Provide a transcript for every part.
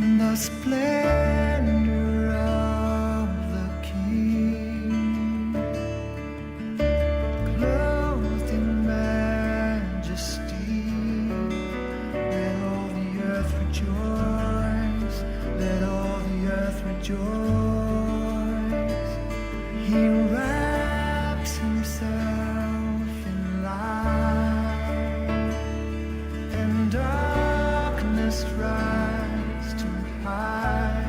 the splendor of the King, clothed in majesty. Let all the earth rejoice, let all the earth rejoice. He wraps himself in light, and darkness rise too high.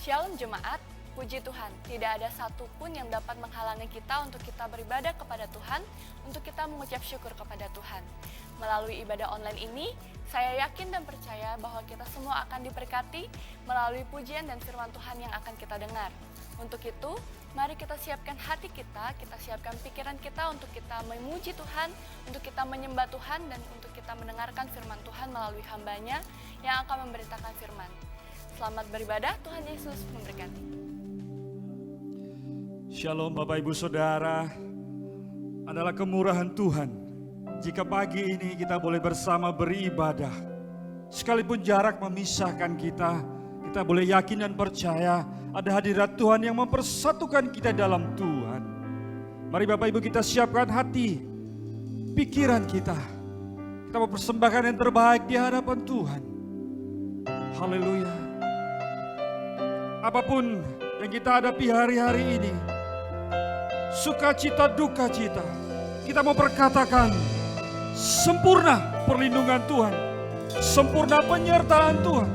Shalom jemaat, puji Tuhan, tidak ada satupun yang dapat menghalangi kita untuk kita beribadah kepada Tuhan, untuk kita mengucap syukur kepada Tuhan. Melalui ibadah online ini, saya yakin dan percaya bahwa kita semua akan diberkati melalui pujian dan firman Tuhan yang akan kita dengar. Untuk itu, mari kita siapkan hati kita siapkan pikiran kita untuk kita memuji Tuhan, untuk kita menyembah Tuhan, dan untuk kita mendengarkan firman Tuhan melalui hamba-Nya yang akan memberitakan firman. Selamat beribadah, Tuhan Yesus memberkati. Shalom Bapak Ibu Saudara, adalah kemurahan Tuhan jika pagi ini kita boleh bersama beribadah. Sekalipun jarak memisahkan kita boleh yakin dan percaya ada hadirat Tuhan yang mempersatukan kita dalam Tuhan. Mari Bapak Ibu kita siapkan hati, pikiran kita mempersembahkan yang terbaik di hadapan Tuhan. Haleluya. Apapun yang kita hadapi hari-hari ini, sukacita, duka cita, kita mau perkatakan sempurna perlindungan Tuhan, sempurna penyertaan Tuhan,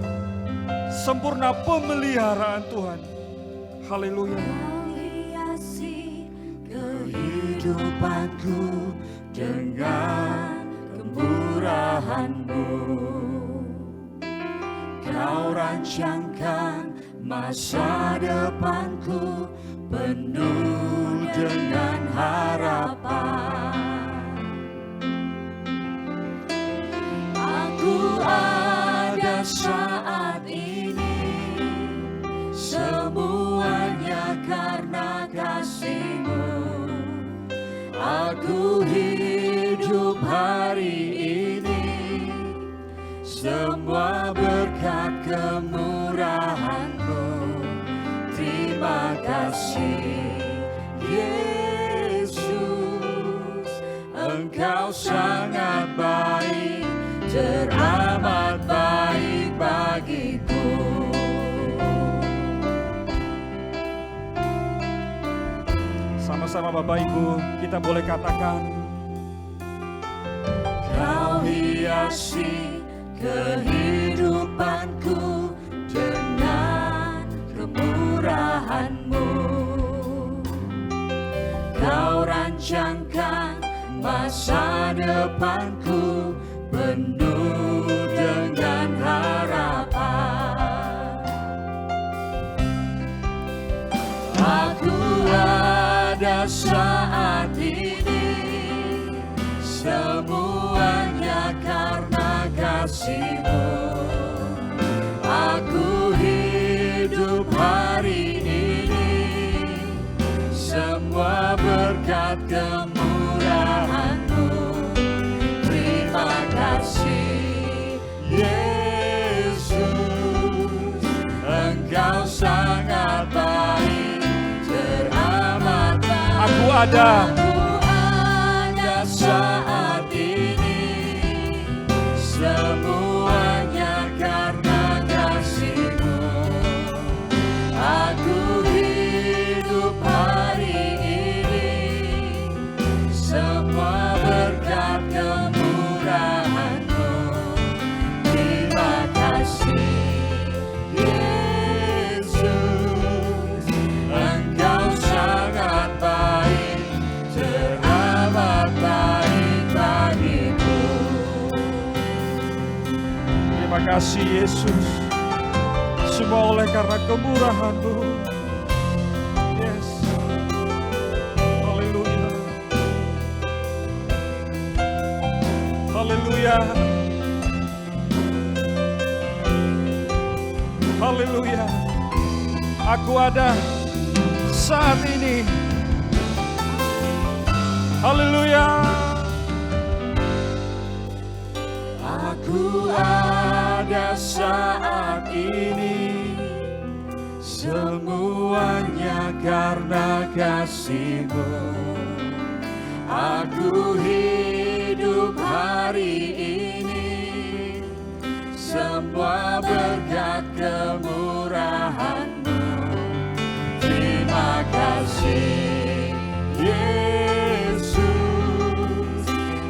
sempurna pemeliharaan Tuhan. Haleluya. Kau hiasi kehidupanku dengan kemurahan-Mu. Kau rancangkan masa depanku penuh dengan harapan. Aku ada saat ini, semuanya karena kasih-Mu. Aku hidup hari ini, semua berkat kemurahan-Mu. Terima kasih Yesus, Engkau sangat baik, teramat baik bagiku. Sama-sama Bapak Ibu kita boleh katakan, Kau hiasi kehidupanku dengan kemurahan-Mu. Kau rancangkan masa depanku penuh dengan harapan. Aku ada saat ini, semuanya karena kasih-Mu. Aku hidup hari ini, semua berkat kemurahan-Mu. Terima kasih Yesus, Engkau sangat baik, teramat baik. Aku ada saat ini, semuanya karena kasih-Mu. Aku hidup hari ini, semua berkat kemurahan-Mu. Terima kasih Yesus, Engkau sangat baik, teramat baik bagiku. terima kasih Yesus, semua oleh karena kemurahan-Mu. Yes. Haleluya. Haleluya. Haleluya. Aku ada saat ini. Haleluya. Aku ada saat ini, semuanya karena kasih-Mu. Aku hidup hari ini, semua berkat kemurahan-Mu. Terima kasih Yesus,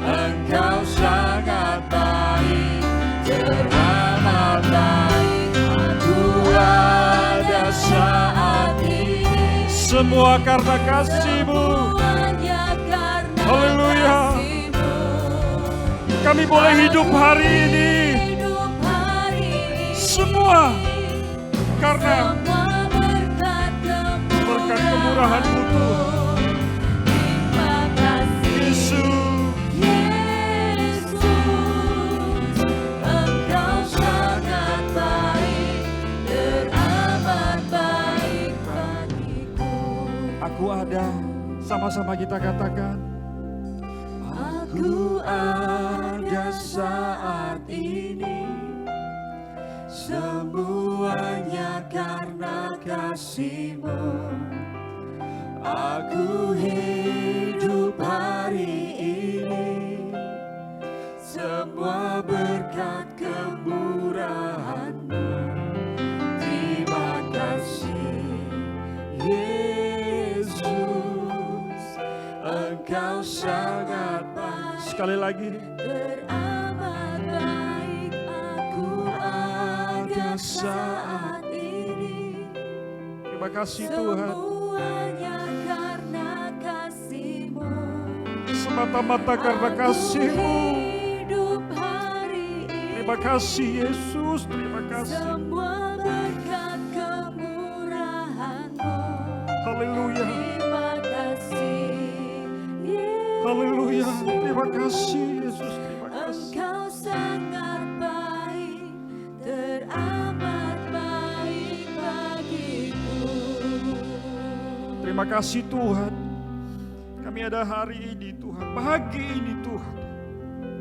Engkau sangat baik, teramat baik. Aku ada Semua karena kasih-Mu. Semuanya karena Haleluya. kasih-Mu. Kami boleh hidup hari ini. Hidup hari ini. Semua karena Semua berkat kemurahan-Mu Tuhan. Terima kasih Yesus. Yesus, Engkau sangat baik, teramat baik bagiku. Aku ada. Sama-sama kita katakan. Aku ada saat ini, semuanya karena kasih-Mu. Aku hidup hari ini, semua berkat kemurahan-Mu. Terima kasih Yesus, Engkau sangat baik. Sekali lagi. Teramat baik, aku ada saat ini. Terima kasih Tuhan. Semuanya karena kasih-Mu. Semata-mata karena kasih-Mu. Hidup hari ini. Terima kasih Yesus. Terima kasih. Semua berkat kemurahan-Mu. Haleluya. Terima kasih Yesus. Haleluya. Terima kasih Yesus. Terima kasih. Engkau sangat baik, teramat baik bagiku. Terima kasih Tuhan. Kami ada hari ini Tuhan. Pagi ini Tuhan.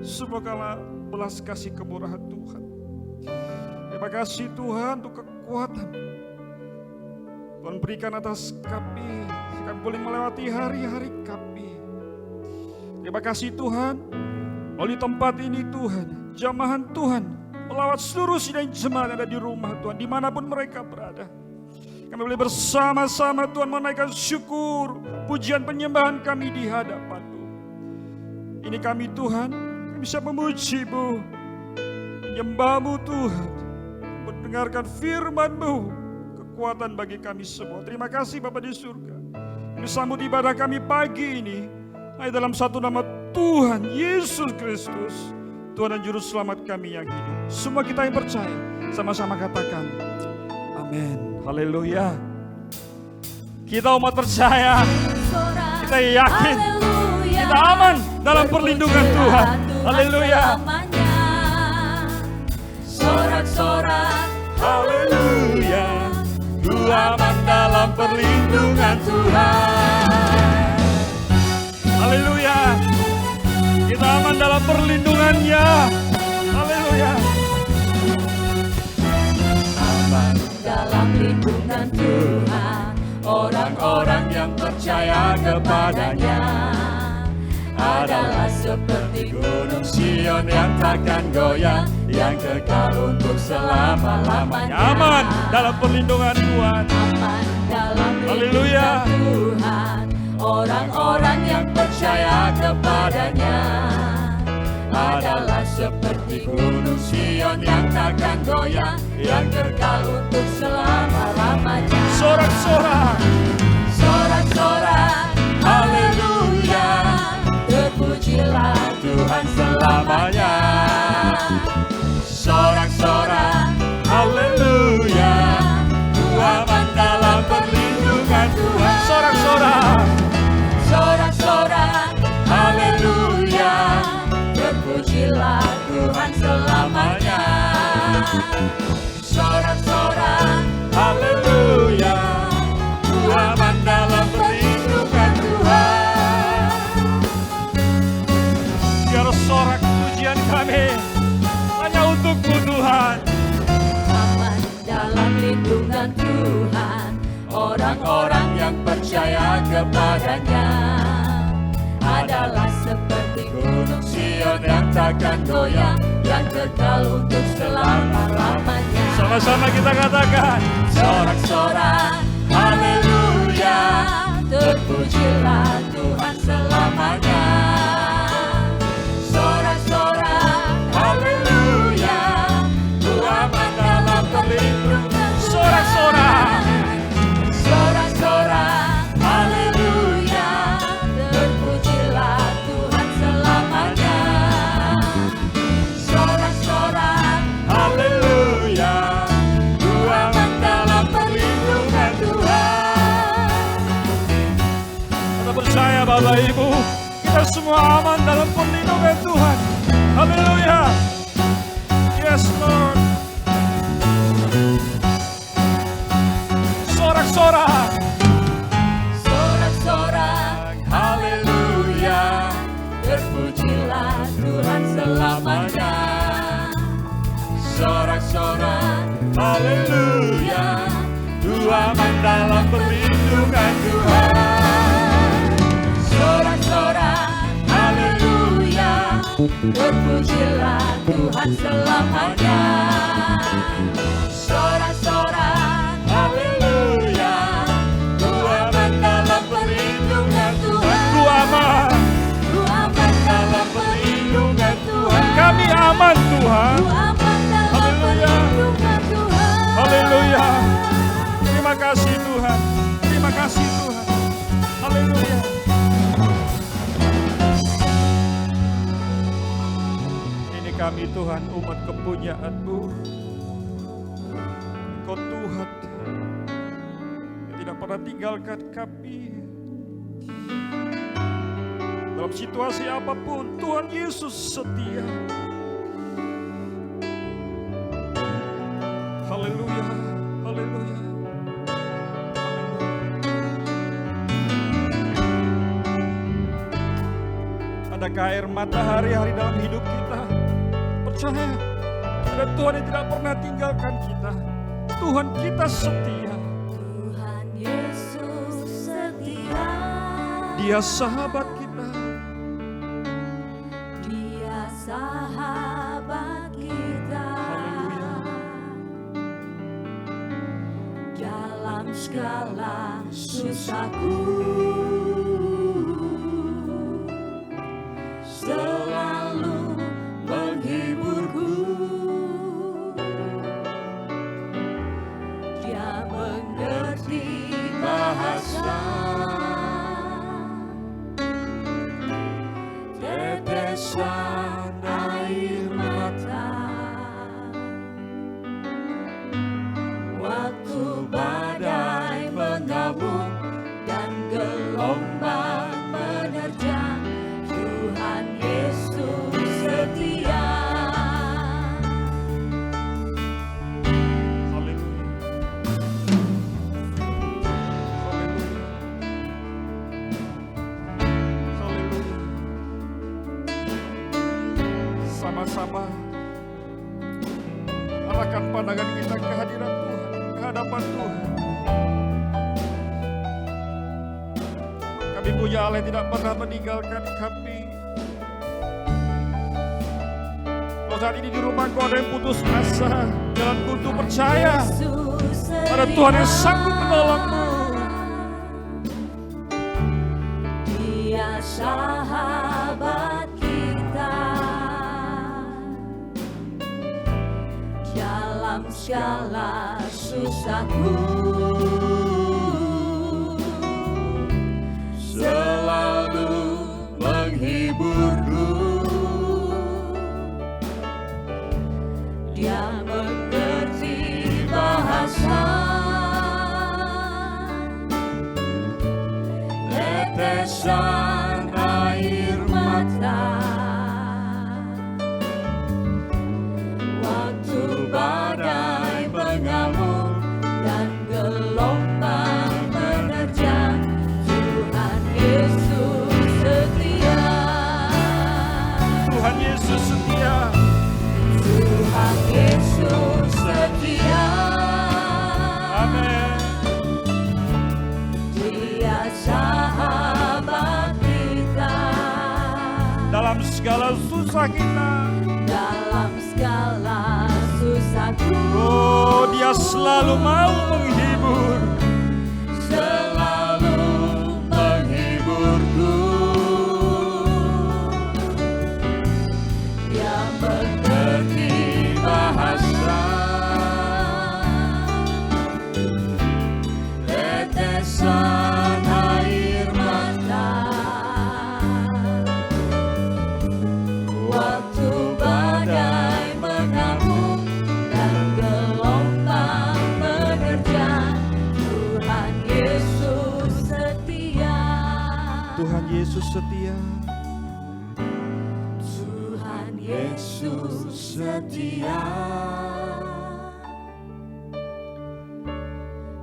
Semua karena belas kasih kemurahan Tuhan. Terima kasih Tuhan untuk kekuatan Tuhan berikan atas kami. Kami boleh melewati hari-hari kami. Terima kasih Tuhan. Oleh tempat ini Tuhan, jamahan Tuhan melawat seluruh sidang jemaat yang ada di rumah Tuhan, dimanapun mereka berada. Kami boleh bersama-sama Tuhan menaikkan syukur, pujian penyembahan kami di hadapan-Mu. Ini kami Tuhan, kami bisa memuji-Mu, menyembah-Mu Tuhan, mendengarkan firman-Mu, kekuatan bagi kami semua. Terima kasih Bapa di surga. Kami sambut ibadah kami pagi ini, hanya dalam satu nama Tuhan Yesus Kristus, Tuhan dan Juru Selamat kami yang hidup. Semua kita yang percaya, sama-sama katakan, amin. Haleluya. Kita umat percaya, kita yakin, kita aman dalam perlindungan Tuhan. Haleluya. Sorak-sorak, Haleluya. Ku aman dalam perlindungan Tuhan. Haleluya. Kita aman dalam perlindungannya. Haleluya. aman dalam lindungan Tuhan. Orang-orang yang percaya kepadanya adalah seperti gunung Sion yang takkan goyah, yang kekal untuk selama-lamanya. Aman dalam perlindungan Tuhan. Aman dalam Haleluya. lindungan Tuhan. Orang-orang yang percaya kepadanya adalah seperti gunung Sion yang takkan goyah, yang kekal untuk selama-lamanya. Sorak-sorak. Sorak-sorak, haleluya, terpujilah Tuhan selamanya. Sorak-sorak, haleluya, ku aman dalam perlindungan Tuhan. Sorak-sorak. Sorak-sorak, haleluya, terpujilah Tuhan selamanya. Sorak-sorak, haleluya, ku aman dalam perlindungan Tuhan. Biar sorak pujian kami hanya untuk-Mu Tuhan. Aman dalam lindungan Tuhan. Orang-orang yang percaya kepadanya adalah seperti gunung Sion yang takkan goyah, yang kekal untuk selama-lamanya. Sama-sama kita katakan. Sorak-sorak, haleluya, terpujilah Tuhan selamanya. Sorak-sorak, haleluya, ku aman dalam perlindungan Tuhan. Sorak-sorak. Sorak-sorak, Bapak Ibu, kita semua aman dalam perlindungan Tuhan. Haleluya. Yes Lord. Sorak-sorak. Sorak-sorak, haleluya, terpujilah Tuhan selamanya. Sorak-sorak, haleluya, ku aman dalam perlindungan Tuhan. Sorak-sorak, haleluya, terpujilah Tuhan selamanya. Sorak-sorak, haleluya, ku aman dalam perlindungan Tuhan. Ku aman. Ku aman dalam perlindungan Tuhan. Kami aman Tuhan. Ku aman dalam Haleluya. perlindungan Tuhan. Haleluya. Terima kasih Tuhan. Terima kasih Tuhan. Haleluya. Ini kami Tuhan, umat kepunyaan-Mu. Engkau Tuhan yang tidak pernah tinggalkan kami. Dalam situasi apapun, Tuhan Yesus setia. Haleluya, haleluya, haleluya. Adakah air mata hari-hari dalam hidup kita? Percaya, ada Tuhan yang tidak pernah tinggalkan kita. Tuhan kita setia. Tuhan Yesus setia. Dia sahabat kita. Dia sahabat kita. Haleluya. Dalam segala susahku, selalu menghiburku. Dia mengerti bahasa, tetesan air mata. Waktu badai mengamuk dan gelombang menerjang, Tuhan Yesus setia. Haleluya. Haleluya. Haleluya. Sama-sama arahkan pandangan kita ke hadirat Tuhan, ke hadapan Tuhan. Kami punya Allah yang tidak pernah meninggalkan kami. Kalau saat ini di rumah kau ada yang putus asa, jangan putus percaya pada Tuhan yang sanggup menolongmu. Dia sahabat kita. Dalam segala susahku, selalu menghiburku. Dia mengerti bahasa, tetesan air mata. Waktu badai mengamuk dan gelombang menerjang, Tuhan Yesus setia. Tuhan Yesus setia. Tuhan Yesus setia. Amin. Dia sahabat kita. Dalam segala susah kita, Dalam segala susahku, oh Dia selalu mau menghibur. selalu menghiburku. Dia mengerti bahasa, tetesan air mata. Waktu badai mengamuk dan gelombang menerjang, Yesus setia. Tuhan Yesus setia.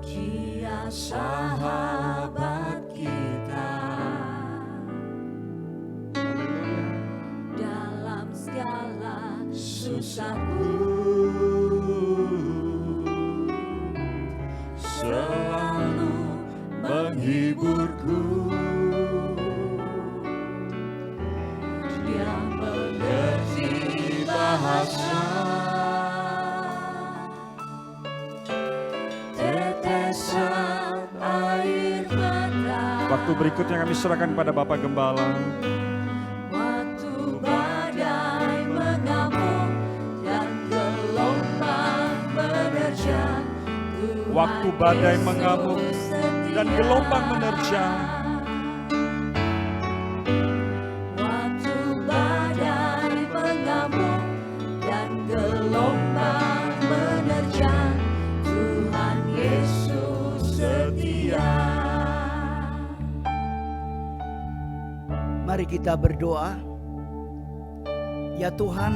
Dia sahabat kita dalam segala susahku, selalu menghiburku. Dia mengerti bahasa tetesan air mata. Waktu berikutnya kami serahkan pada Bapak Gembala. Waktu badai mengamuk dan gelombang menerjang, Tuhan Waktu badai Yesus mengamuk setia. dan gelombang menerjang. Waktu badai mengamuk dan gelombang menerjang, Tuhan Yesus setia. Mari kita berdoa. Ya Tuhan,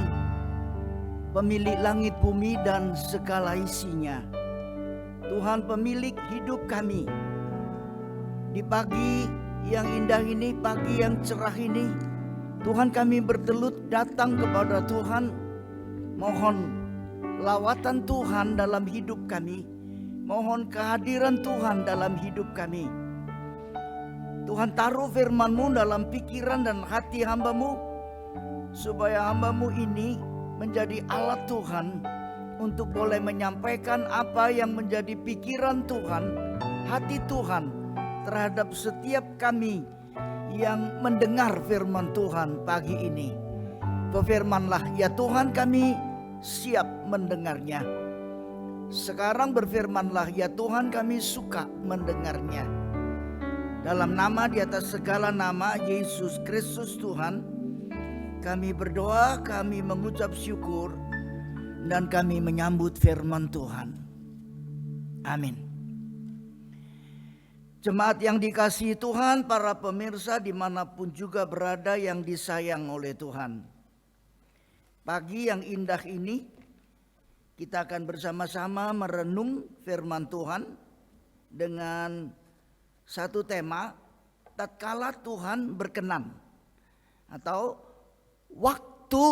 pemilik langit bumi dan segala isinya, Tuhan pemilik hidup kami. Di pagi yang indah ini, pagi yang cerah ini, Tuhan kami bertelut datang kepada Tuhan. Mohon lawatan Tuhan dalam hidup kami. Mohon kehadiran Tuhan dalam hidup kami. Tuhan taruh firman-Mu dalam pikiran dan hati hamba-Mu, supaya hamba-Mu ini menjadi alat Tuhan untuk boleh menyampaikan apa yang menjadi pikiran Tuhan, hati Tuhan terhadap setiap kami yang mendengar firman Tuhan pagi ini. Berfirmanlah ya Tuhan, kami siap mendengarnya. Sekarang berfirmanlah ya Tuhan, kami suka mendengarnya. Dalam nama di atas segala nama Yesus Kristus Tuhan, kami berdoa, kami mengucap syukur, dan kami menyambut firman Tuhan. Amin. Jemaat yang dikasihi Tuhan, para pemirsa dimanapun juga berada yang disayang oleh Tuhan. Pagi yang indah ini, kita akan bersama-sama merenung firman Tuhan dengan satu tema, tatkala Tuhan berkenan, atau waktu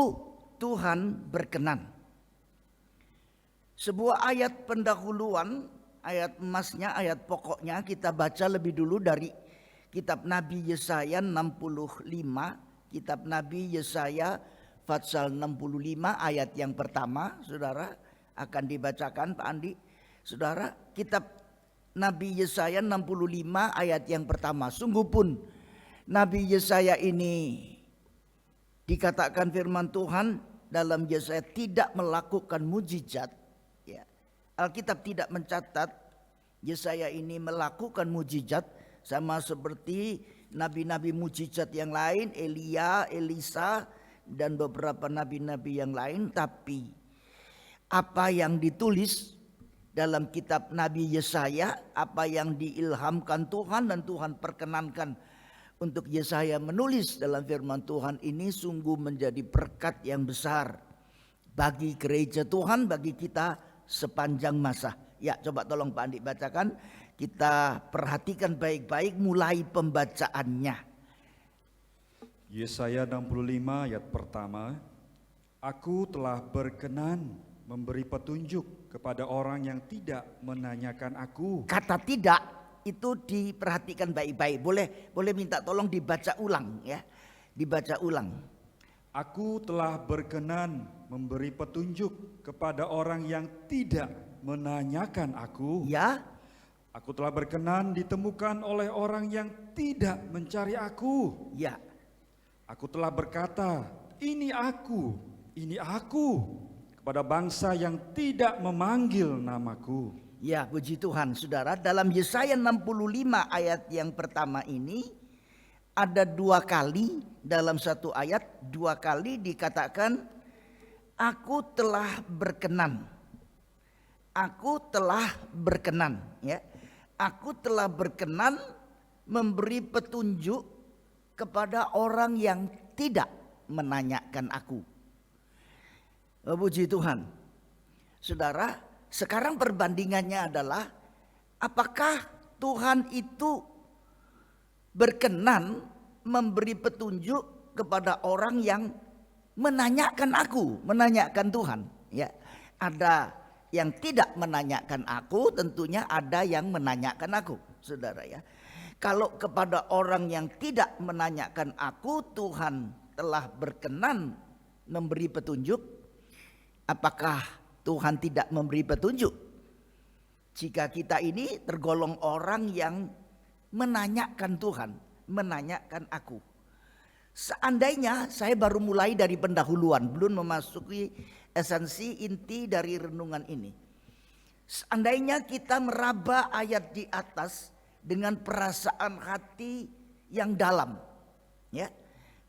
Tuhan berkenan. Sebuah ayat pendahuluan, ayat emasnya, ayat pokoknya kita baca lebih dulu dari kitab Nabi Yesaya 65. Kitab Nabi Yesaya pasal 65 ayat yang pertama, saudara akan dibacakan Pak Andi. Saudara, kitab Nabi Yesaya 65 ayat yang pertama. Sungguh pun Nabi Yesaya ini dikatakan firman Tuhan dalam Yesaya tidak melakukan mujizat. Ya. Alkitab tidak mencatat Yesaya ini melakukan mujizat sama seperti nabi-nabi mujizat yang lain, Elia, Elisa, dan beberapa nabi-nabi yang lain. Tapi apa yang ditulis dalam kitab Nabi Yesaya, apa yang diilhamkan Tuhan dan Tuhan perkenankan untuk Yesaya menulis dalam firman Tuhan ini sungguh menjadi berkat yang besar bagi gereja Tuhan, bagi kita sepanjang masa. Ya, coba tolong Pak Andi bacakan, kita perhatikan baik-baik mulai pembacaannya. Yesaya 65 ayat pertama. Aku telah berkenan memberi petunjuk kepada orang yang tidak menanyakan aku. Kata tidak itu diperhatikan baik-baik. Boleh minta tolong dibaca ulang ya. Dibaca ulang. Aku telah berkenan memberi petunjuk kepada orang yang tidak menanyakan aku. Ya. Aku telah berkenan ditemukan oleh orang yang tidak mencari aku. Ya. Aku telah berkata, ini aku kepada bangsa yang tidak memanggil namaku. Ya, puji Tuhan saudara. Dalam Yesaya 65 ayat yang pertama ini ada dua kali dalam satu ayat, dua kali dikatakan aku telah berkenan. Aku telah berkenan ya. Aku telah berkenan memberi petunjuk kepada orang yang tidak menanyakan aku. Puji Tuhan. Saudara, sekarang perbandingannya adalah apakah Tuhan itu berkenan memberi petunjuk kepada orang yang menanyakan aku, menanyakan Tuhan. Ya, ada yang tidak menanyakan aku, tentunya ada yang menanyakan aku, saudara ya. Kalau kepada orang yang tidak menanyakan aku, Tuhan telah berkenan memberi petunjuk, apakah Tuhan tidak memberi petunjuk? Jika kita ini tergolong orang yang menanyakan Tuhan, menanyakan aku. Seandainya saya baru mulai dari pendahuluan, belum memasuki esensi inti dari renungan ini. Seandainya kita meraba ayat di atas dengan perasaan hati yang dalam, ya,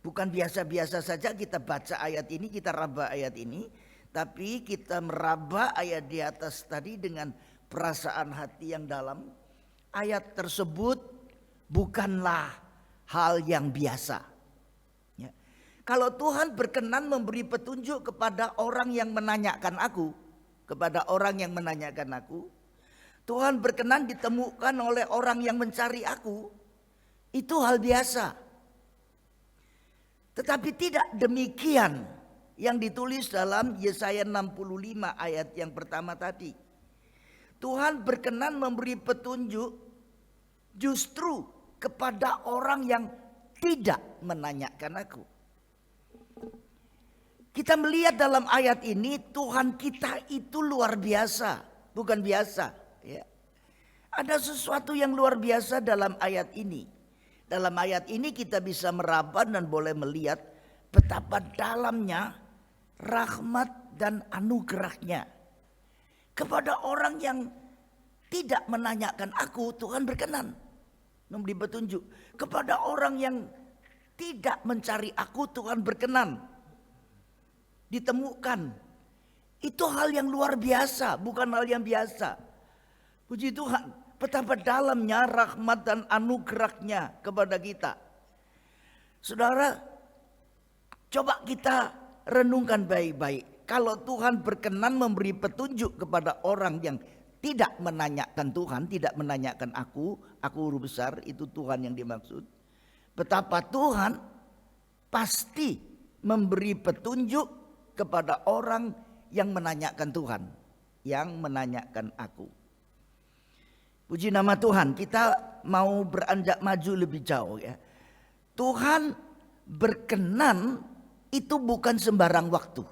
bukan biasa-biasa saja kita baca ayat ini, kita raba ayat ini, tapi kita meraba ayat di atas tadi dengan perasaan hati yang dalam. Ayat tersebut bukanlah hal yang biasa. Kalau Tuhan berkenan memberi petunjuk kepada orang yang menanyakan aku, kepada orang yang menanyakan aku, Tuhan berkenan ditemukan oleh orang yang mencari aku, itu hal biasa. Tetapi tidak demikian yang ditulis dalam Yesaya 65 ayat yang pertama tadi. Tuhan berkenan memberi petunjuk justru kepada orang yang tidak menanyakan aku. Kita melihat dalam ayat ini Tuhan kita itu luar biasa, bukan biasa. Ya. Ada sesuatu yang luar biasa dalam ayat ini. Dalam ayat ini kita bisa meraba dan boleh melihat betapa dalamnya rahmat dan anugerahnya. Kepada orang yang tidak menanyakan aku, Tuhan berkenan memberi petunjuk. Kepada orang yang tidak mencari aku, Tuhan berkenan ditemukan. Itu hal yang luar biasa, bukan hal yang biasa. Puji Tuhan, betapa dalamnya rahmat dan anugerahnya kepada kita. Saudara, coba kita renungkan baik-baik. Kalau Tuhan berkenan memberi petunjuk kepada orang yang tidak menanyakan Tuhan, tidak menanyakan aku huruf besar, itu Tuhan yang dimaksud. Betapa Tuhan pasti memberi petunjuk kepada orang yang menanyakan Tuhan, yang menanyakan aku. Puji nama Tuhan, kita mau beranjak maju lebih jauh ya. Tuhan berkenan itu bukan sembarang waktu.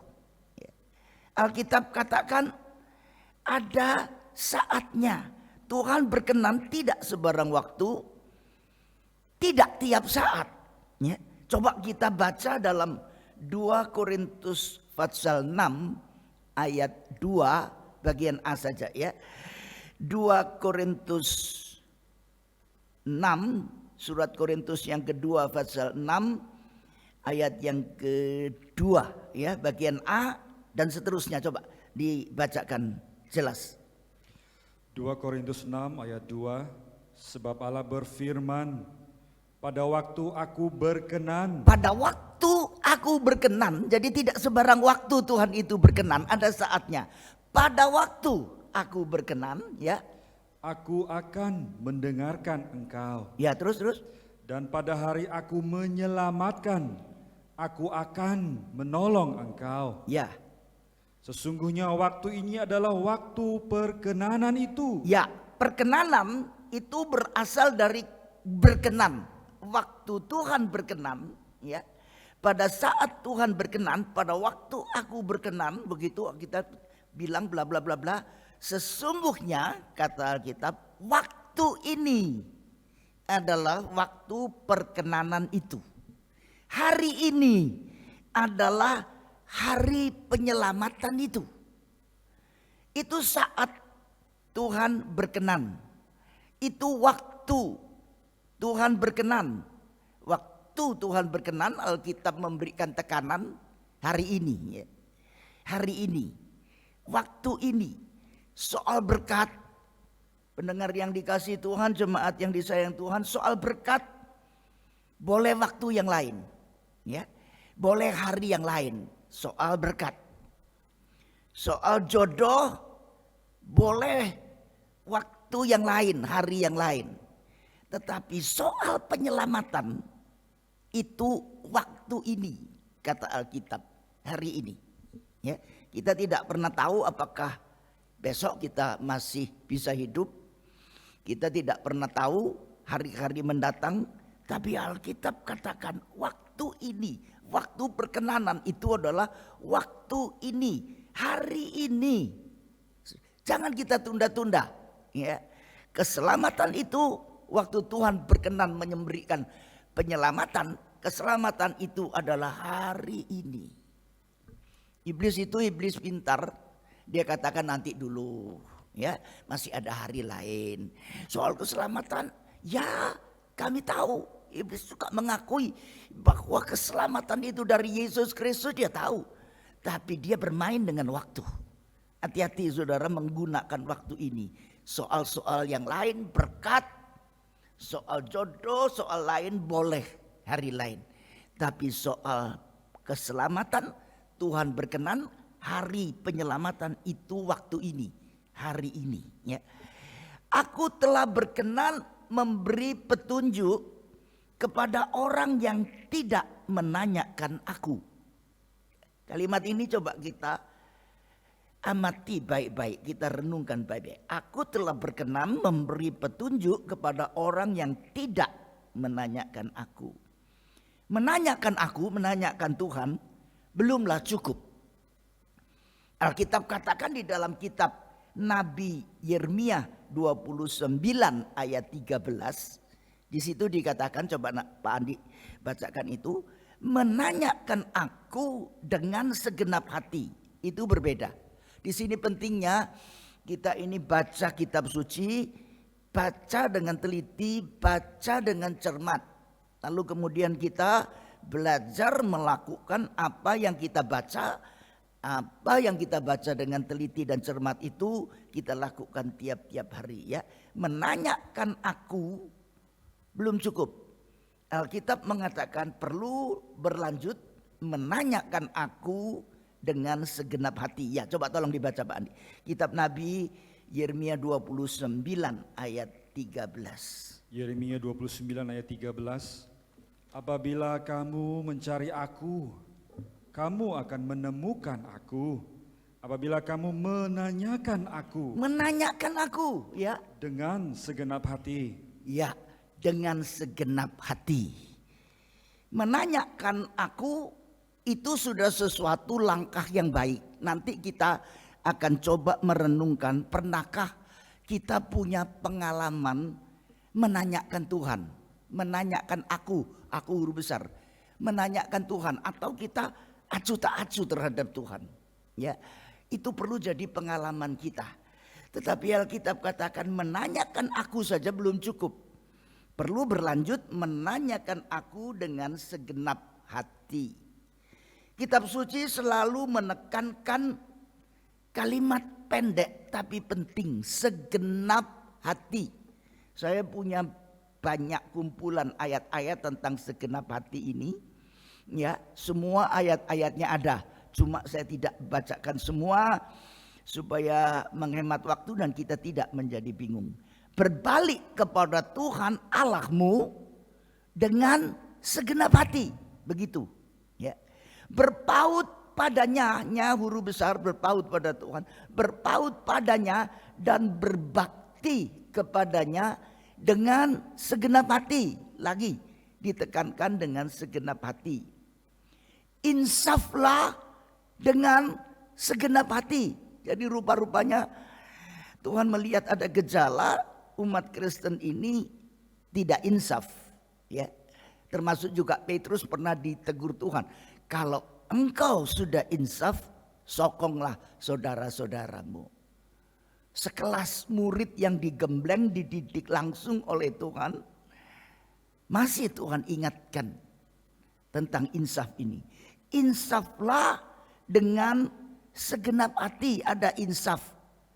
Alkitab katakan ada saatnya. Tuhan berkenan tidak sembarang waktu, tidak tiap saat. Ya. Coba kita baca dalam 2 Korintus pasal 6 ayat 2 bagian A saja ya. 2 Korintus 6, surat Korintus yang kedua pasal 6 ayat yang kedua ya, bagian A dan seterusnya, coba dibacakan jelas. 2 Korintus 6 ayat 2, sebab Allah berfirman, pada waktu aku berkenan. Pada waktu aku berkenan, jadi tidak sebarang waktu Tuhan itu berkenan, ada saatnya. Pada waktu aku berkenan ya. Aku akan mendengarkan engkau. Ya terus. Dan pada hari aku menyelamatkan, aku akan menolong engkau. Ya. Sesungguhnya waktu ini adalah waktu perkenanan itu. Ya, perkenanan itu berasal dari berkenan. Waktu Tuhan berkenan, ya. Pada saat Tuhan berkenan, pada waktu aku berkenan, begitu kita bilang bla bla bla bla. Sesungguhnya kata Alkitab, waktu ini adalah waktu perkenanan itu. Hari ini adalah hari penyelamatan itu. Itu saat Tuhan berkenan. Itu waktu Tuhan berkenan. Waktu Tuhan berkenan, Alkitab memberikan tekanan hari ini. Ya. Hari ini. Waktu ini. Soal berkat. Pendengar yang dikasihi Tuhan, jemaat yang disayang Tuhan, soal berkat boleh waktu yang lain, ya, boleh hari yang lain. Soal berkat, soal jodoh, boleh waktu yang lain, hari yang lain. Tetapi soal penyelamatan itu waktu ini, kata Alkitab, hari ini. Ya, kita tidak pernah tahu apakah besok kita masih bisa hidup. Kita tidak pernah tahu hari-hari mendatang. Tapi Alkitab katakan waktu ini, waktu perkenanan itu adalah waktu ini, hari ini. Jangan kita tunda-tunda. Ya, keselamatan itu waktu Tuhan berkenan memberikan penyelamatan, keselamatan itu adalah hari ini. Iblis itu iblis pintar, dia katakan nanti dulu, ya masih ada hari lain. Soal keselamatan, ya kami tahu. Iblis suka mengakui bahwa keselamatan itu dari Yesus Kristus, dia tahu. Tapi dia bermain dengan waktu. Hati-hati saudara menggunakan waktu ini. Soal-soal yang lain berkat, soal jodoh, soal lain boleh hari lain. Tapi soal keselamatan Tuhan berkenan hari penyelamatan itu waktu ini, hari ini. Ya. Aku telah berkenan memberi petunjuk kepada orang yang tidak menanyakan aku. Kalimat ini coba kita amati baik-baik, kita renungkan baik-baik. Aku telah berkenan memberi petunjuk kepada orang yang tidak menanyakan aku. Menanyakan aku, menanyakan Tuhan, belumlah cukup. Alkitab katakan di dalam kitab Nabi Yeremia 29 ayat 13. Di situ dikatakan, coba Pak Andi bacakan itu. Menanyakan aku dengan segenap hati. Itu berbeda. Di sini pentingnya kita ini baca kitab suci, baca dengan teliti, baca dengan cermat. Lalu kemudian kita belajar melakukan apa yang kita baca. Apa yang kita baca dengan teliti dan cermat itu kita lakukan tiap-tiap hari, ya. Menanyakan aku belum cukup. Alkitab mengatakan perlu berlanjut, menanyakan aku dengan segenap hati. Ya, coba tolong dibaca Pak Andi. Kitab Nabi Yeremia 29 ayat 13. Yeremia 29 ayat 13. Apabila kamu mencari aku, kamu akan menemukan aku. Apabila kamu menanyakan aku. Menanyakan aku, ya. Dengan segenap hati. Ya, dengan segenap hati. Menanyakan aku itu sudah sesuatu langkah yang baik. Nanti kita akan coba merenungkan, pernahkah kita punya pengalaman menanyakan Tuhan, menanyakan aku huruf besar, menanyakan Tuhan, atau kita acuh tak acuh terhadap Tuhan. Ya, itu perlu jadi pengalaman kita. Tetapi Alkitab katakan menanyakan aku saja belum cukup. Perlu berlanjut menanyakan aku dengan segenap hati. Kitab suci selalu menekankan kalimat pendek tapi penting, segenap hati. Saya punya banyak kumpulan ayat-ayat tentang segenap hati ini. Ya, semua ayat-ayatnya ada. Cuma saya tidak bacakan semua supaya menghemat waktu dan kita tidak menjadi bingung. Berbalik kepada Tuhan Allahmu dengan segenap hati, begitu. Ya, berpaut padanya, huruf besar berpaut pada Tuhan, berpaut padanya dan berbakti kepadanya dengan segenap hati. Lagi ditekankan dengan segenap hati. Insaflah dengan segenap hati. Jadi rupa-rupanya Tuhan melihat ada gejala umat Kristen ini tidak insaf, ya. Termasuk juga Petrus pernah ditegur Tuhan, kalau engkau sudah insaf, sokonglah saudara-saudaramu. Sekelas murid yang digembleng, dididik langsung oleh Tuhan, masih Tuhan ingatkan tentang insaf ini. Insaflah dengan segenap hati. Ada insaf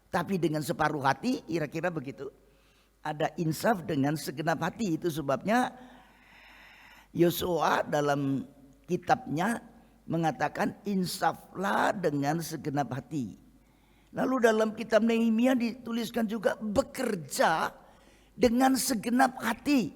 tapi dengan separuh hati, kira-kira begitu. Ada insaf dengan segenap hati. Itu sebabnya Yosua dalam kitabnya mengatakan insaflah dengan segenap hati. Lalu dalam kitab Nehemia dituliskan juga bekerja dengan segenap hati.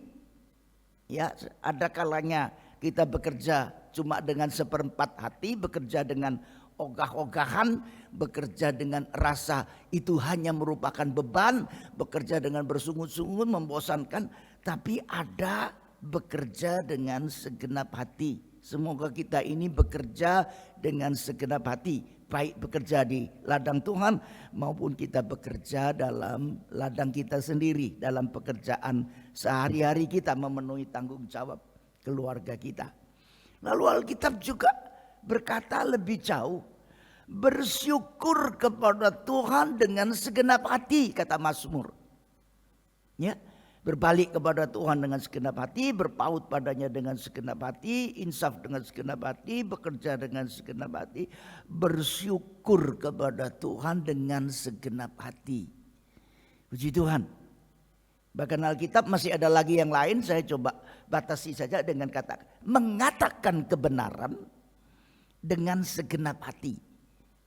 Ya, ada kalanya kita bekerja cuma dengan seperempat hati, bekerja dengan ogah-ogahan, bekerja dengan rasa itu hanya merupakan beban, bekerja dengan bersungut-sungut, membosankan, tapi ada bekerja dengan segenap hati. Semoga kita ini bekerja dengan segenap hati, baik bekerja di ladang Tuhan maupun kita bekerja dalam ladang kita sendiri, dalam pekerjaan sehari-hari kita memenuhi tanggung jawab keluarga kita. Lalu Alkitab juga berkata lebih jauh, bersyukur kepada Tuhan dengan segenap hati, kata Mazmur. Ya, berbalik kepada Tuhan dengan segenap hati, berpaut padanya dengan segenap hati, insaf dengan segenap hati, bekerja dengan segenap hati, bersyukur kepada Tuhan dengan segenap hati. Puji Tuhan. Bahkan Alkitab masih ada lagi yang lain, saya coba batasi saja dengan kata mengatakan kebenaran dengan segenap hati.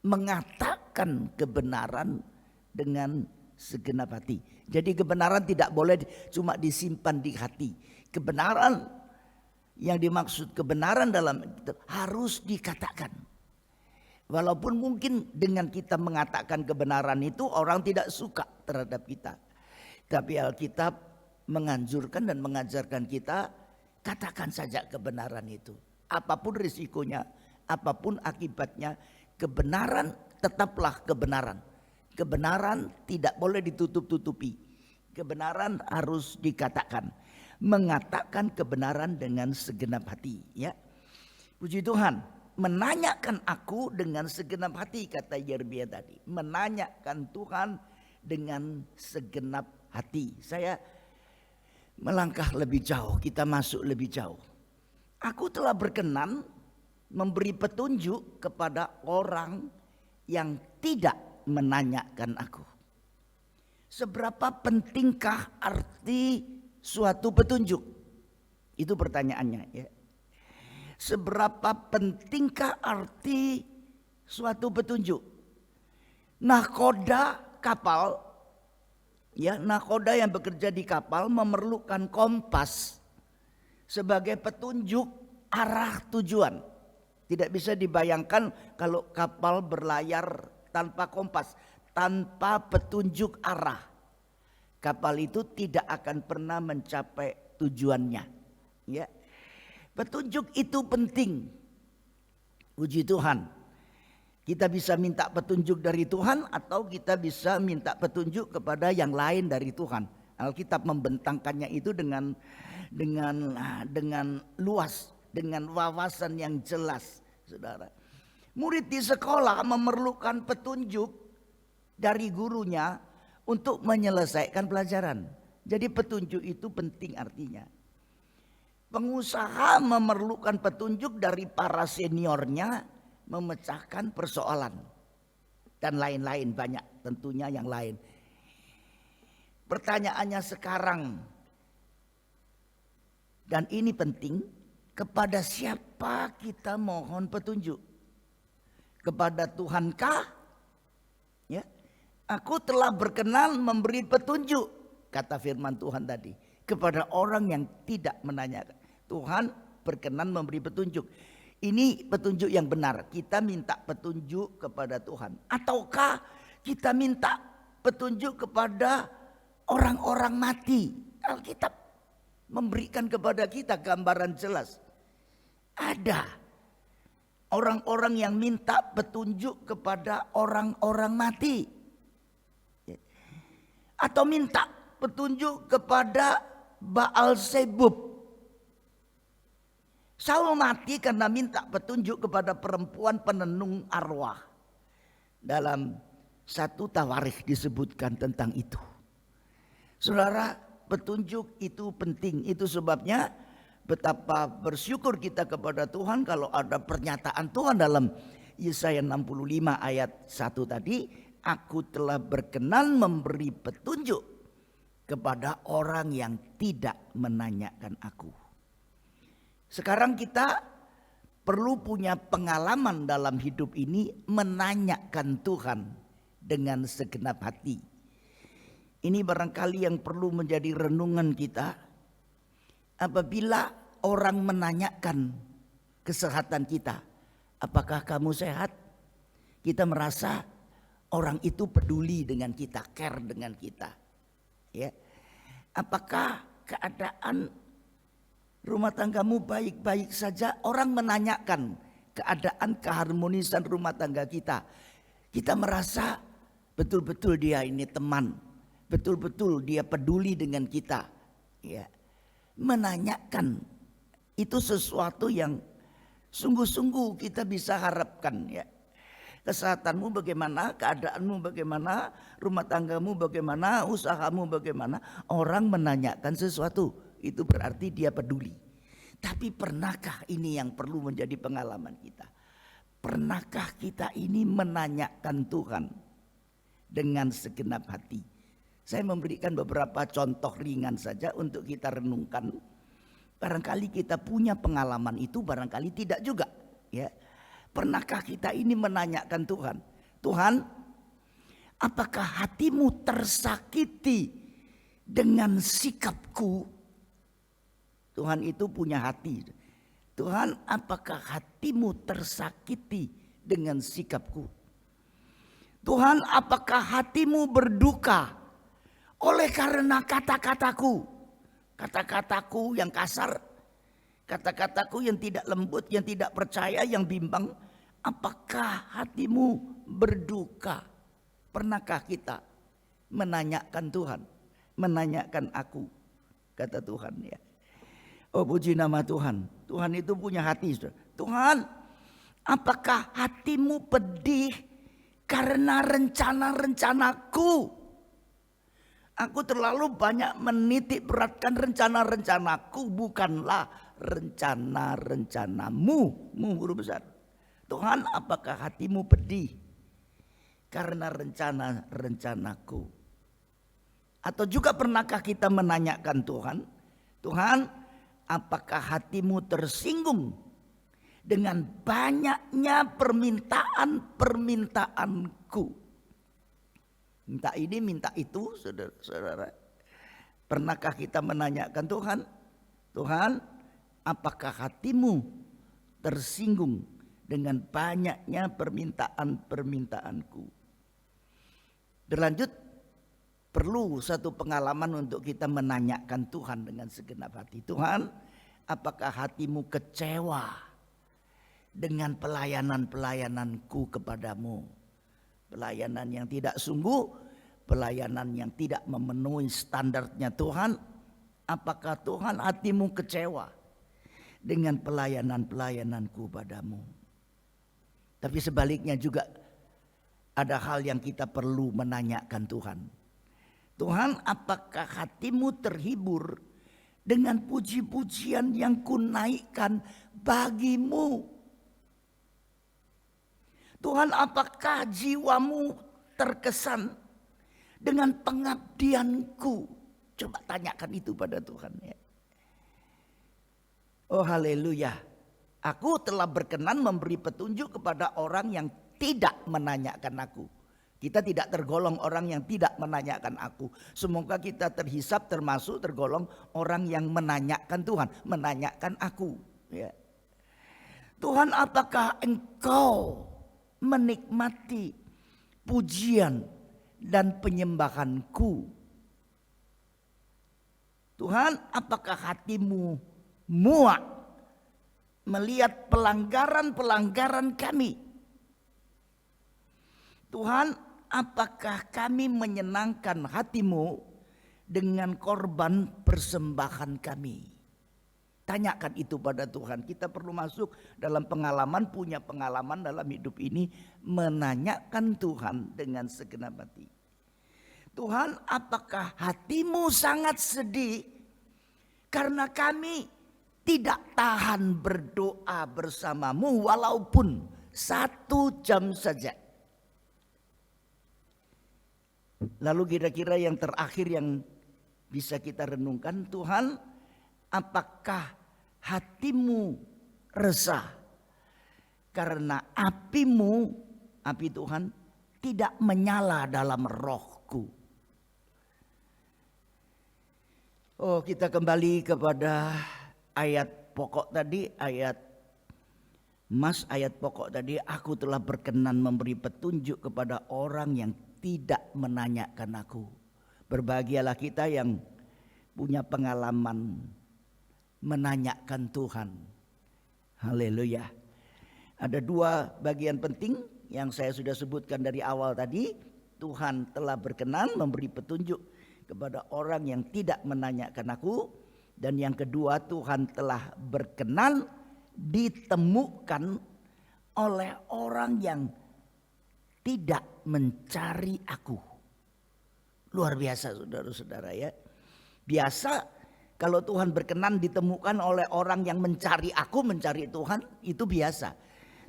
Mengatakan kebenaran dengan segenap hati. Jadi kebenaran tidak boleh cuma disimpan di hati. Kebenaran yang dimaksud kebenaran dalam itu harus dikatakan. Walaupun mungkin dengan kita mengatakan kebenaran itu orang tidak suka terhadap kita. Tapi Alkitab menganjurkan dan mengajarkan kita katakan saja kebenaran itu. Apapun risikonya, apapun akibatnya, kebenaran tetaplah kebenaran. Kebenaran tidak boleh ditutup-tutupi. Kebenaran harus dikatakan. Mengatakan kebenaran dengan segenap hati. Ya, puji Tuhan. Menanyakan aku dengan segenap hati, kata Yeremia tadi. Menanyakan Tuhan dengan segenap hati. Saya melangkah lebih jauh. Kita masuk lebih jauh. Aku telah berkenan memberi petunjuk kepada orang yang tidak menanyakan aku. Seberapa pentingkah arti suatu petunjuk? Itu pertanyaannya ya. Seberapa pentingkah arti suatu petunjuk? Nahkoda kapal, ya, nahkoda yang bekerja di kapal memerlukan kompas sebagai petunjuk arah tujuan. Tidak bisa dibayangkan kalau kapal berlayar tanpa kompas, tanpa petunjuk arah. Kapal itu tidak akan pernah mencapai tujuannya. Ya. Petunjuk itu penting. Puji Tuhan. Kita bisa minta petunjuk dari Tuhan atau kita bisa minta petunjuk kepada yang lain dari Tuhan. Alkitab membentangkannya itu dengan luas, dengan wawasan yang jelas, saudara. Murid di sekolah memerlukan petunjuk dari gurunya untuk menyelesaikan pelajaran. Jadi petunjuk itu penting artinya. Pengusaha memerlukan petunjuk dari para seniornya memecahkan persoalan. Dan lain-lain, banyak tentunya yang lain. Pertanyaannya sekarang, dan ini penting, kepada siapa kita mohon petunjuk? Kepada Tuhankah? Ya, aku telah berkenan memberi petunjuk, kata firman Tuhan tadi, kepada orang yang tidak menanyakan. Tuhan berkenan memberi petunjuk. Ini petunjuk yang benar. Kita minta petunjuk kepada Tuhan. Ataukah kita minta petunjuk kepada orang-orang mati? Alkitab memberikan kepada kita gambaran jelas. Ada orang-orang yang minta petunjuk kepada orang-orang mati. Atau minta petunjuk kepada Baal Zebub. Saul mati karena minta petunjuk kepada perempuan penenung arwah. Dalam 1 Tawarikh disebutkan tentang itu. Saudara, petunjuk itu penting. Itu sebabnya betapa bersyukur kita kepada Tuhan kalau ada pernyataan Tuhan dalam Yesaya 65 ayat 1 tadi. Aku telah berkenan memberi petunjuk kepada orang yang tidak menanyakan aku. Sekarang kita perlu punya pengalaman dalam hidup ini menanyakan Tuhan dengan segenap hati. Ini barangkali yang perlu menjadi renungan kita. Apabila orang menanyakan kesehatan kita, apakah kamu sehat? Kita merasa orang itu peduli dengan kita, care dengan kita. Ya. Apakah keadaan rumah tanggamu baik-baik saja? Orang menanyakan keadaan keharmonisan rumah tangga kita. Kita merasa betul-betul dia ini teman, betul-betul dia peduli dengan kita. Ya. Menanyakan itu sesuatu yang sungguh-sungguh kita bisa harapkan. Ya. Kesehatanmu bagaimana, keadaanmu bagaimana, rumah tanggamu bagaimana, usahamu bagaimana. Orang menanyakan sesuatu, itu berarti dia peduli. Tapi pernahkah ini yang perlu menjadi pengalaman kita? Pernahkah kita ini menanyakan Tuhan dengan segenap hati? Saya memberikan beberapa contoh ringan saja untuk kita renungkan. Barangkali kita punya pengalaman itu, barangkali tidak juga. Ya. Pernahkah kita ini menanyakan Tuhan? Tuhan, apakah hatimu tersakiti dengan sikapku? Tuhan itu punya hati. Tuhan, apakah hatimu tersakiti dengan sikapku? Tuhan, apakah hatimu berduka oleh karena kata-kataku? Kata-kataku yang kasar, kata-kataku yang tidak lembut, yang tidak percaya, yang bimbang. Apakah hatimu berduka? Pernahkah kita menanyakan Tuhan? Menanyakan aku, kata Tuhan ya. Oh puji nama Tuhan. Tuhan itu punya hati. Tuhan, apakah hatimu pedih karena rencana-rencanaku? Aku terlalu banyak menitik beratkan rencana-rencanaku, bukanlah rencana-rencanamu, guru besar. Tuhan, apakah hatimu pedih karena rencana-rencanaku? Atau juga pernahkah kita menanyakan Tuhan, Tuhan, apakah hatimu tersinggung dengan banyaknya permintaan-permintaanku? Minta ini, minta itu, saudara-saudara. Pernahkah kita menanyakan Tuhan, Tuhan, apakah hatimu tersinggung dengan banyaknya permintaan-permintaanku? Berlanjut, perlu satu pengalaman untuk kita menanyakan Tuhan dengan segenap hati. Tuhan, apakah hatimu kecewa dengan pelayanan-pelayananku kepadamu? Pelayanan yang tidak sungguh, pelayanan yang tidak memenuhi standarnya Tuhan. Apakah Tuhan hatimu kecewa dengan pelayanan-pelayananku padamu? Tapi sebaliknya juga ada hal yang kita perlu menanyakan Tuhan. Tuhan, apakah hatimu terhibur dengan puji-pujian yang kunaikkan bagimu? Tuhan, apakah jiwamu terkesan dengan pengabdianku? Coba tanyakan itu pada Tuhan ya. Oh haleluya. Aku telah berkenan memberi petunjuk kepada orang yang tidak menanyakan aku. Kita tidak tergolong orang yang tidak menanyakan aku. Semoga kita terhisap termasuk tergolong orang yang menanyakan Tuhan, menanyakan aku ya. Tuhan, apakah engkau menikmati pujian dan penyembahanku? Tuhan, apakah hatimu muak melihat pelanggaran-pelanggaran kami? Tuhan, apakah kami menyenangkan hatimu dengan korban persembahan kami? Tanyakan itu pada Tuhan. Kita perlu masuk dalam pengalaman, punya pengalaman dalam hidup ini, menanyakan Tuhan dengan segenap hati. Tuhan, apakah hatimu sangat sedih karena kami tidak tahan berdoa bersamamu walaupun 1 jam saja? Lalu kira-kira yang terakhir yang bisa kita renungkan, Tuhan, apakah hatimu resah karena api Tuhan tidak menyala dalam rohku. Oh, kita kembali kepada ayat pokok tadi, ayat pokok tadi, aku telah berkenan memberi petunjuk kepada orang yang tidak menanyakan aku. Berbahagialah kita yang punya pengalaman menanyakan Tuhan. Haleluya. Ada 2 bagian penting yang saya sudah sebutkan dari awal tadi. Tuhan telah berkenan memberi petunjuk kepada orang yang tidak menanyakan aku. Dan yang kedua, Tuhan telah berkenan ditemukan oleh orang yang tidak mencari aku. Luar biasa saudara-saudara ya. Biasa kalau Tuhan berkenan ditemukan oleh orang yang mencari aku, mencari Tuhan, itu biasa.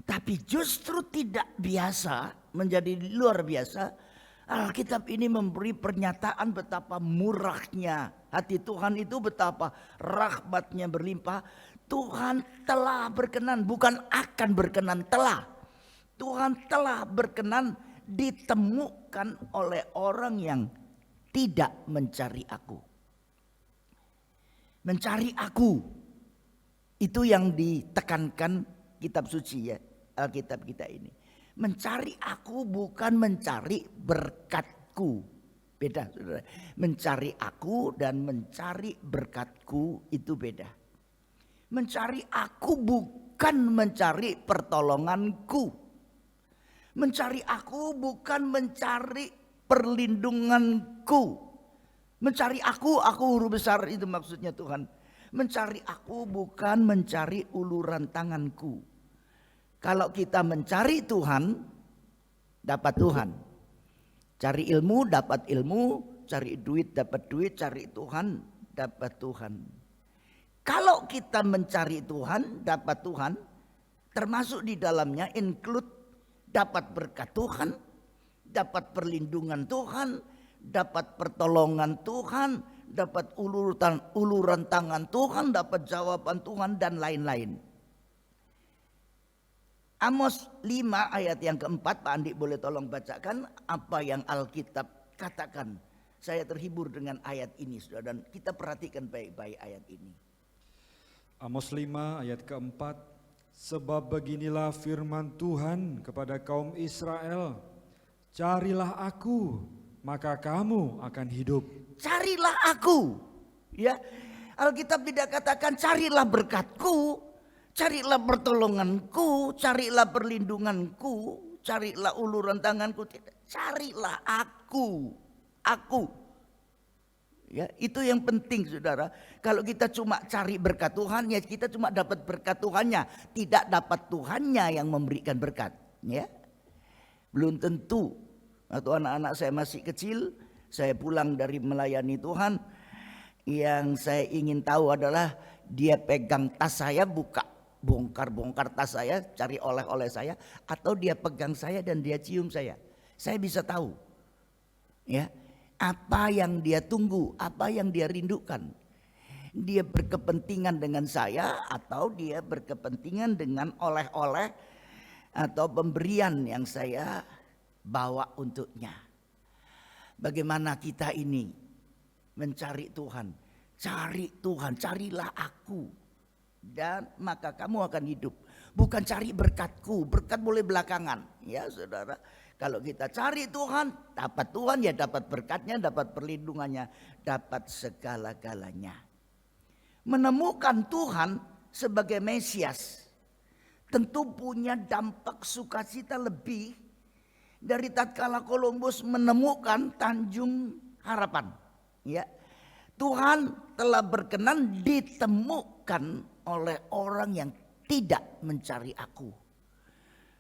Tapi justru tidak biasa, menjadi luar biasa. Alkitab ini memberi pernyataan betapa murahnya hati Tuhan itu, betapa rahmatnya berlimpah. Tuhan telah berkenan, bukan akan berkenan, telah. Tuhan telah berkenan ditemukan oleh orang yang tidak mencari aku. Mencari aku, itu yang ditekankan kitab suci ya, Alkitab kita ini. Mencari aku bukan mencari berkatku. Beda saudara. Mencari aku dan mencari berkatku itu beda. Mencari aku bukan mencari pertolonganku. Mencari aku bukan mencari perlindunganku. Mencari aku huruf besar itu maksudnya Tuhan. Mencari aku bukan mencari uluran tanganku. Kalau kita mencari Tuhan, dapat Tuhan. Cari ilmu, dapat ilmu. Cari duit, dapat duit. Cari Tuhan, dapat Tuhan. Kalau kita mencari Tuhan, dapat Tuhan. Termasuk di dalamnya include dapat berkat Tuhan, dapat perlindungan Tuhan, dapat pertolongan Tuhan, dapat uluran tangan Tuhan, dapat jawaban Tuhan dan lain-lain. Amos 5 ayat yang keempat, Pak Andi boleh tolong bacakan apa yang Alkitab katakan. Saya terhibur dengan ayat ini saudara, dan kita perhatikan baik-baik ayat ini. Amos 5 ayat keempat, sebab beginilah firman Tuhan kepada kaum Israel, carilah aku, maka kamu akan hidup. Carilah aku. Ya, Alkitab tidak katakan carilah berkatku, carilah pertolonganku, carilah perlindunganku, carilah uluran tanganku. Tidak, carilah aku. Ya, itu yang penting saudara. Kalau kita cuma cari berkat Tuhan, ya kita cuma dapat berkat Tuhannya, tidak dapat Tuhannya yang memberikan berkat. Ya, belum tentu. Waktu anak-anak saya masih kecil, saya pulang dari melayani Tuhan, yang saya ingin tahu adalah dia pegang tas saya, bongkar tas saya, cari oleh-oleh saya, atau dia pegang saya dan dia cium saya. Saya bisa tahu ya, apa yang dia tunggu, apa yang dia rindukan. Dia berkepentingan dengan saya atau dia berkepentingan dengan oleh-oleh atau pemberian yang saya bawa untuknya. Bagaimana kita ini mencari Tuhan? Cari Tuhan, carilah aku, dan maka kamu akan hidup. Bukan cari berkatku, berkat boleh belakangan ya saudara. Kalau kita cari Tuhan, dapat Tuhan, ya dapat berkatnya, dapat perlindungannya, dapat segala-galanya. Menemukan Tuhan sebagai Mesias tentu punya dampak sukacita lebih dari tatkala Columbus menemukan Tanjung Harapan. Ya, Tuhan telah berkenan ditemukan oleh orang yang tidak mencari aku.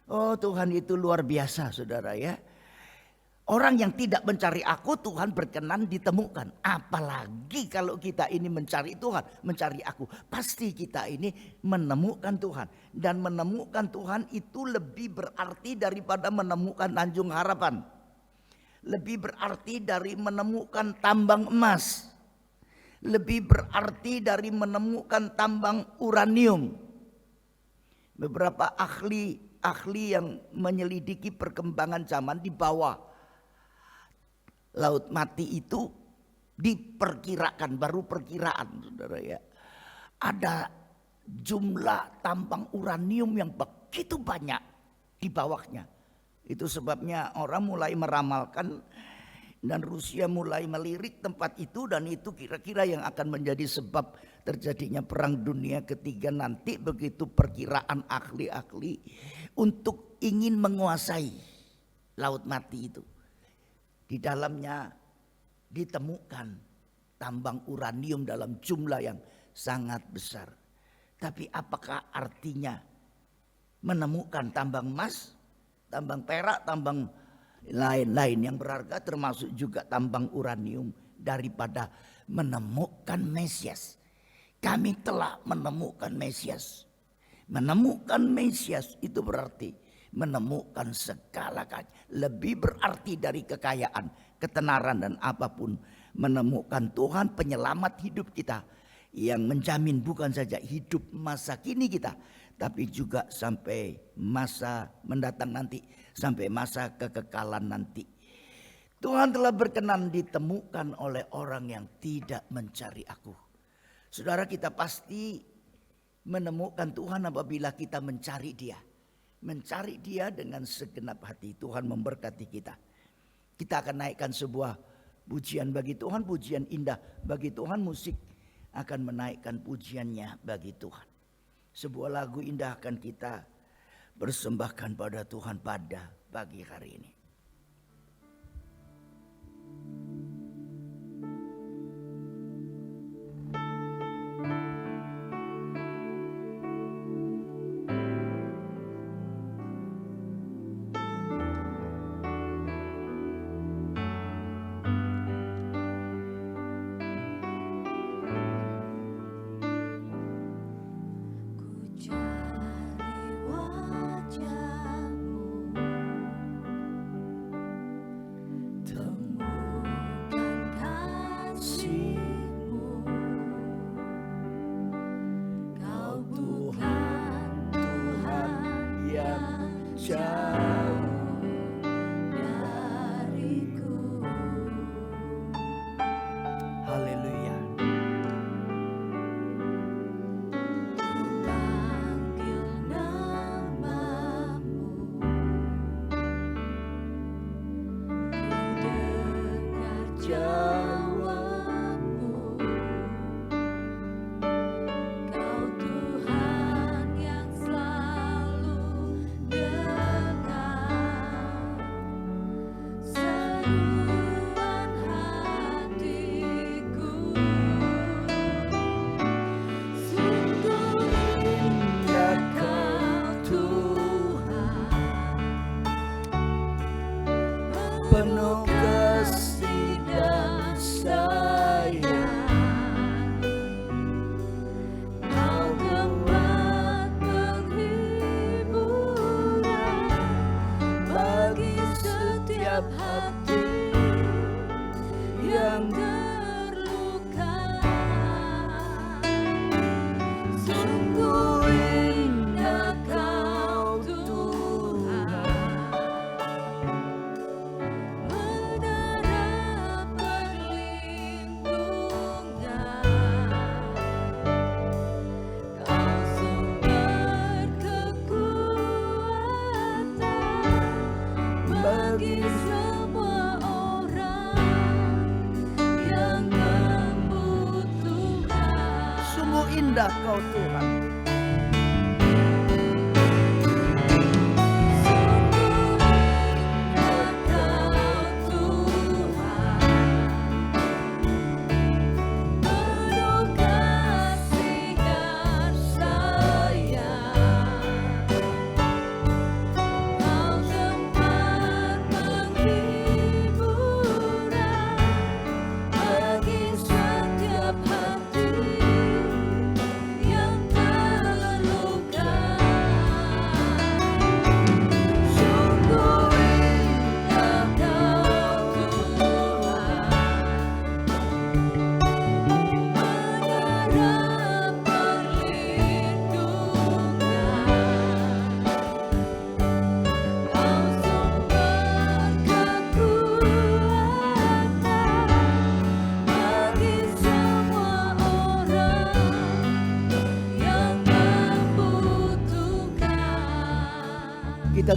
Oh, Tuhan itu luar biasa saudara ya. Orang yang tidak mencari aku, Tuhan berkenan ditemukan. Apalagi kalau kita ini mencari Tuhan, mencari aku, pasti kita ini menemukan Tuhan. Dan menemukan Tuhan itu lebih berarti daripada menemukan Tanjung Harapan. Lebih berarti dari menemukan tambang emas. lebih berarti dari menemukan tambang uranium. Beberapa ahli yang menyelidiki perkembangan zaman di bawah Laut Mati itu diperkirakan, baru perkiraan saudara ya, ada jumlah tambang uranium yang begitu banyak di bawahnya. Itu sebabnya orang mulai meramalkan dan Rusia mulai melirik tempat itu, dan itu kira-kira yang akan menjadi sebab terjadinya perang dunia ketiga nanti, begitu perkiraan ahli-ahli untuk ingin menguasai Laut Mati itu. Di dalamnya ditemukan tambang uranium dalam jumlah yang sangat besar. Tapi apakah artinya menemukan tambang emas, tambang perak, tambang lain-lain yang berharga termasuk juga tambang uranium daripada menemukan Mesias? Kami telah menemukan Mesias. Menemukan Mesias itu berarti menemukan segala-galanya. Lebih berarti dari kekayaan, ketenaran dan apapun. Menemukan Tuhan penyelamat hidup kita, yang menjamin bukan saja hidup masa kini kita, tapi juga sampai masa mendatang nanti, sampai masa kekekalan nanti. Tuhan telah berkenan ditemukan oleh orang yang tidak mencari aku. Saudara, kita pasti menemukan Tuhan apabila kita mencari Dia. Mencari Dia dengan segenap hati. Tuhan memberkati kita. Kita akan naikkan sebuah pujian bagi Tuhan, pujian indah bagi Tuhan. Musik akan menaikkan pujiannya bagi Tuhan. Sebuah lagu indah akan kita persembahkan pada Tuhan pada pagi hari ini. Penuh kasih dan sayang, Kau tempat penghiburan bagi setiap hati yang terluka. Sungguh indah Kau Tuhan, bagi semua orang yang membutuhkan. Sungguh indah Kau Tuhan. Yang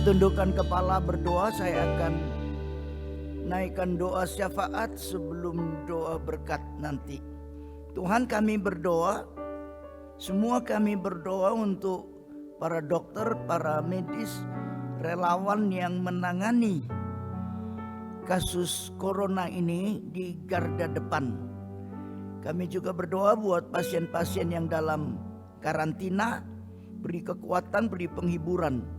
Kita tundukkan kepala berdoa. Saya akan naikkan doa syafaat sebelum doa berkat nanti. Tuhan, kami berdoa, semua kami berdoa untuk para dokter, para medis, relawan yang menangani kasus corona ini di garda depan. Kami juga berdoa buat pasien-pasien yang dalam karantina, beri kekuatan, beri penghiburan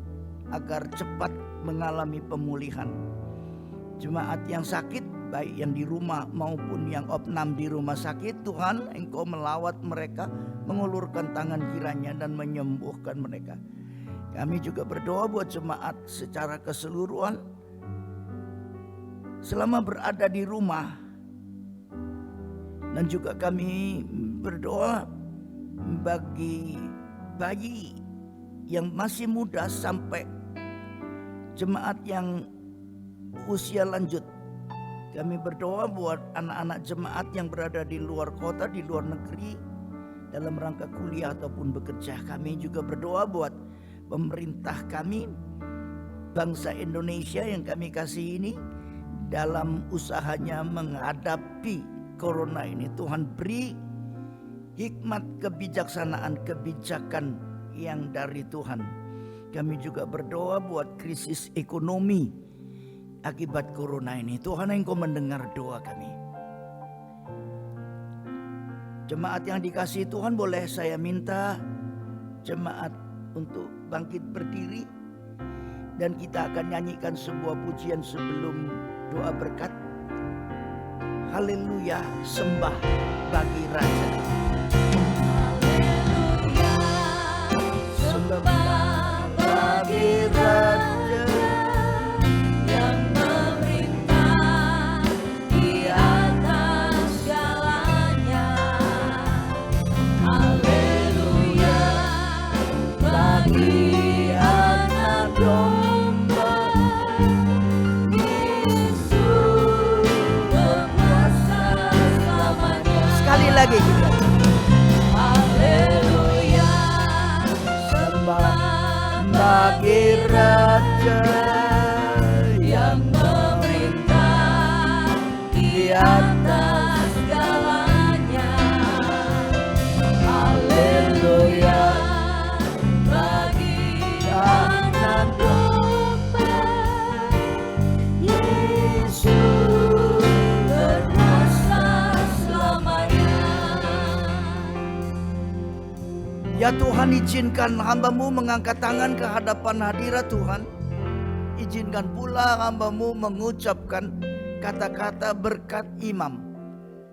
agar cepat mengalami pemulihan. Jemaat yang sakit, baik yang di rumah maupun yang opnam di rumah sakit, Tuhan, Engkau melawat mereka, mengulurkan tangan kiranya dan menyembuhkan mereka. Kami juga berdoa buat jemaat secara keseluruhan selama berada di rumah. Dan juga kami berdoa bagi bayi yang masih muda sampai jemaat yang usia lanjut. Kami berdoa buat anak-anak jemaat yang berada di luar kota, di luar negeri, dalam rangka kuliah ataupun bekerja. Kami juga berdoa buat pemerintah kami, bangsa Indonesia yang kami kasih ini, dalam usahanya menghadapi corona ini. Tuhan, beri hikmat, kebijaksanaan, kebijakan yang dari Tuhan. Kami juga berdoa buat krisis ekonomi akibat corona ini. Tuhan, Engkau mendengar doa kami. Jemaat yang dikasihi Tuhan, boleh saya minta jemaat untuk bangkit berdiri, dan kita akan nyanyikan sebuah pujian sebelum doa berkat. Haleluya, sembah bagi Raja. Haleluya, sembah bagi Raja yang memerintah di atas segalanya. Haleluya, bagi anak domba Yesus berkuasa selamanya. Sekali lagi kita. Haleluya, Sembah bagi Raja yang memerintah di atas segalanya. Haleluya, bagi anak domba Yesus berkuasa selamanya. Ya Tuhan, izinkan hamba-Mu mengangkat tangan ke hadapan hadirat Tuhan. Izinkan pula hamba-Mu mengucapkan kata-kata berkat imam.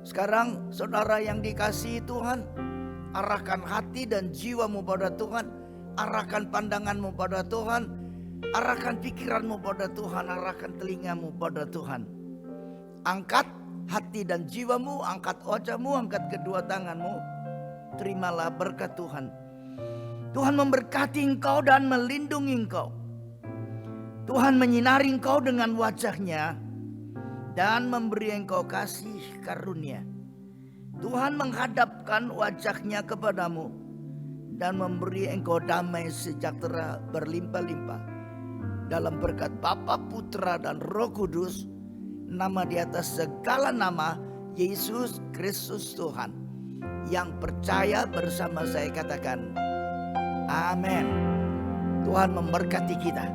Sekarang saudara yang dikasihi Tuhan, arahkan hati dan jiwa-Mu pada Tuhan. Arahkan pandangan-Mu pada Tuhan. Arahkan pikiran-Mu pada Tuhan. Arahkan telinga-Mu pada Tuhan. Angkat hati dan jiwa-Mu, angkat wajah-Mu, angkat kedua tangan-Mu. Terimalah berkat Tuhan. Tuhan memberkati engkau dan melindungi engkau. Tuhan menyinari engkau dengan wajah-Nya dan memberi engkau kasih karunia. Tuhan menghadapkan wajah-Nya kepadamu dan memberi engkau damai sejahtera berlimpah-limpah. Dalam berkat Bapa, Putra, dan Roh Kudus, nama di atas segala nama, Yesus Kristus Tuhan. Yang percaya bersama saya katakan, amin. Tuhan memberkati kita.